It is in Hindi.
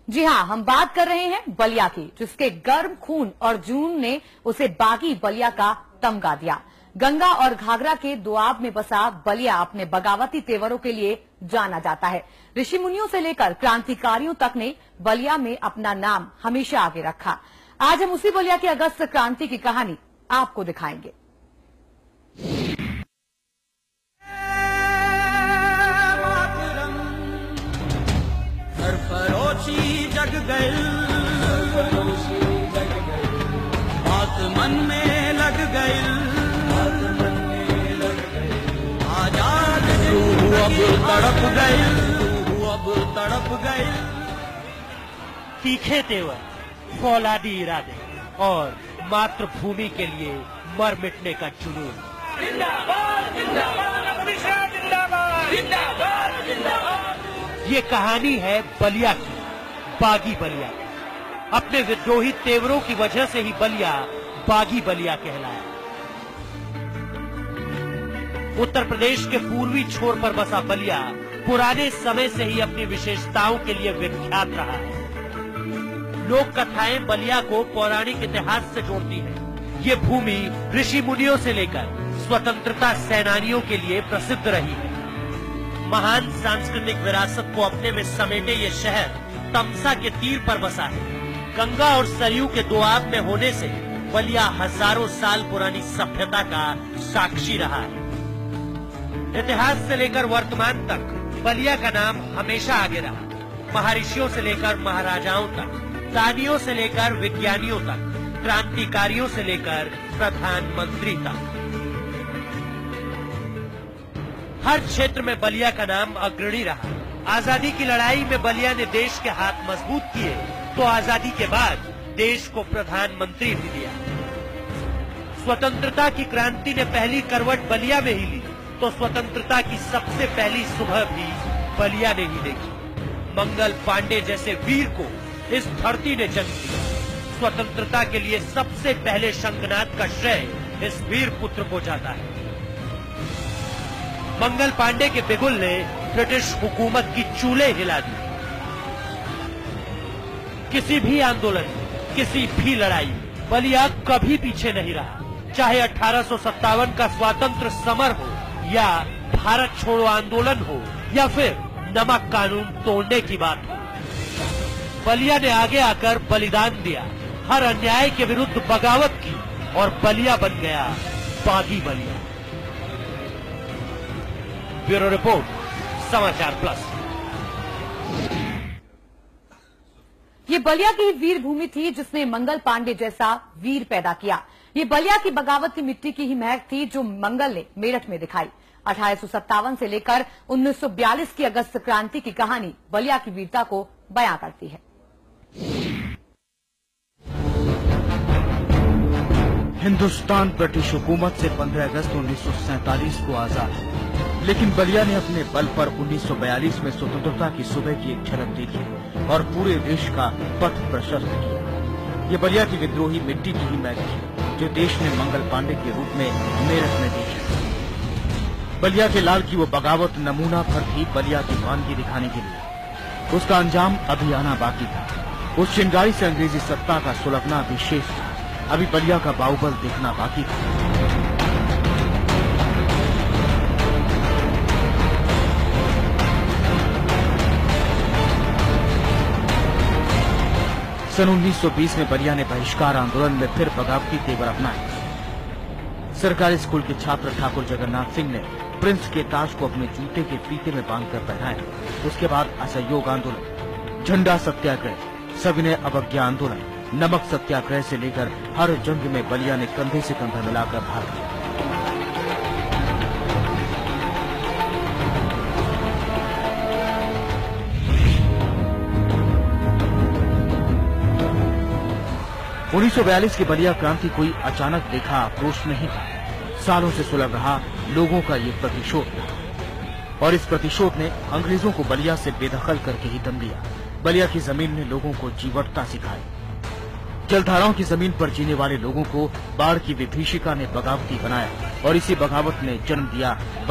जी हाँ, हम बात कर रहे हैं बलिया की, जिसके गर्म खून और जुनून ने उसे बागी बलिया का तमगा दिया। गंगा और घाघरा के दोआब में बसा बलिया अपने बगावती तेवरों के लिए जाना जाता है। ऋषि मुनियों से लेकर क्रांतिकारियों तक ने बलिया में अपना नाम हमेशा आगे रखा। आज हम उसी बलिया की अगस्त क्रांति की कहानी आपको दिखाएंगे। जग गए, बात मन में लग गई, आजाद रूह अब तड़प गई, अब तड़प गई। तीखे तेवर, फौलादी इरादे और मातृभूमि के लिए मर मिटने का जुनून। जिंदाबाद जिंदाबाद अमिशा जिंदाबाद जिंदाबाद जिंदाबाद। ये कहानी है बलिया की, बागी बलिया। अपने विद्रोही तेवरों की वजह से ही बलिया बागी बलिया कहलाया। उत्तर प्रदेश के पूर्वी छोर पर बसा बलिया पुराने समय से ही अपनी विशेषताओं के लिए विख्यात रहा है। लोक कथाएं बलिया को पौराणिक इतिहास से जोड़ती हैं। ये भूमि ऋषि मुनियों से लेकर स्वतंत्रता सेनानियों के लिए प्रसिद्ध रही है। महान सांस्कृतिक विरासत को अपने में समेटे ये शहर तमसा के तीर पर बसा है। गंगा और सरयू के दोआब में होने से बलिया हजारों साल पुरानी सभ्यता का साक्षी रहा है। इतिहास से लेकर वर्तमान तक बलिया का नाम हमेशा आगे रहा। महर्षियों से लेकर महाराजाओं तक, दानियों से लेकर विज्ञानियों तक, क्रांतिकारियों से लेकर प्रधानमंत्री तक, हर क्षेत्र में बलिया का नाम अग्रणी रहा। आजादी की लड़ाई में बलिया ने देश के हाथ मजबूत किए तो आजादी के बाद देश को प्रधानमंत्री भी दिया। स्वतंत्रता की क्रांति ने पहली करवट बलिया में ही ली तो स्वतंत्रता की सबसे पहली सुबह भी बलिया ने ही देखी। मंगल पांडे जैसे वीर को इस धरती ने जन्म दिया। स्वतंत्रता के लिए सबसे पहले शंखनाद का श्रेय इस वीर पुत्र को जाता है। मंगल पांडे के बिगुल ने ब्रिटिश हुकूमत की चूल्हे हिला दी। किसी भी आंदोलन, किसी भी लड़ाई, बलिया कभी पीछे नहीं रहा। चाहे 1857 का स्वातंत्र समर हो या भारत छोड़ो आंदोलन हो या फिर नमक कानून तोड़ने की बात हो, बलिया ने आगे आकर बलिदान दिया। हर अन्याय के विरुद्ध बगावत की और बलिया बन गया बागी बलिया। ब्यूरो रिपोर्ट, समाचार प्लस। ये बलिया की वीर भूमि थी जिसने मंगल पांडे जैसा वीर पैदा किया। ये बलिया की बगावत की मिट्टी की ही महक थी जो मंगल ने मेरठ में दिखाई। 1857 से लेकर 1942 की अगस्त क्रांति की कहानी बलिया की वीरता को बयां करती है। हिंदुस्तान ब्रिटिश हुकूमत से 15 अगस्त 1947 को आजाद है, लेकिन बलिया ने अपने बल पर 1942 में स्वतंत्रता की सुबह की एक झलक देखी और पूरे देश का पथ प्रशस्त किया। ये बलिया की विद्रोही मिट्टी की ही महक थी जो देश ने मंगल पांडे के रूप में मेरठ में देखी। बलिया के लाल की वो बगावत नमूना भर थी बलिया की वानगी दिखाने के लिए। उसका अंजाम अभी आना बाकी था। उस चिंगारी से अंग्रेजी सत्ता का सुलगना अभी शेष था। अभी बलिया का बाहुबल देखना बाकी था। सन 1920 में बलिया ने बहिष्कार आंदोलन में फिर बगावती तेवर अपनाए। सरकारी स्कूल के छात्र ठाकुर जगन्नाथ सिंह ने प्रिंस के ताज को अपने जूते के फीते में बांधकर पहनाया। उसके बाद असहयोग आंदोलन, झंडा सत्याग्रह, सविनय अवज्ञा आंदोलन, नमक सत्याग्रह से लेकर हर जंग में बलिया ने कंधे से कंधा मिलाकर भाग लिया। (1942) की बलिया क्रांति कोई अचानक देखा आक्रोश नहीं था। सालों से सुलग रहा लोगों का ये प्रतिशोध था और इस प्रतिशोध ने अंग्रेजों को बलिया से बेदखल करके ही दम लिया। बलिया की जमीन ने लोगों को जीवटता सिखाई। जलधाराओं की जमीन पर जीने वाले लोगों को बाढ़ की विभीषिका ने बगावती बनाया और इसी बगावत ने जन्म दिया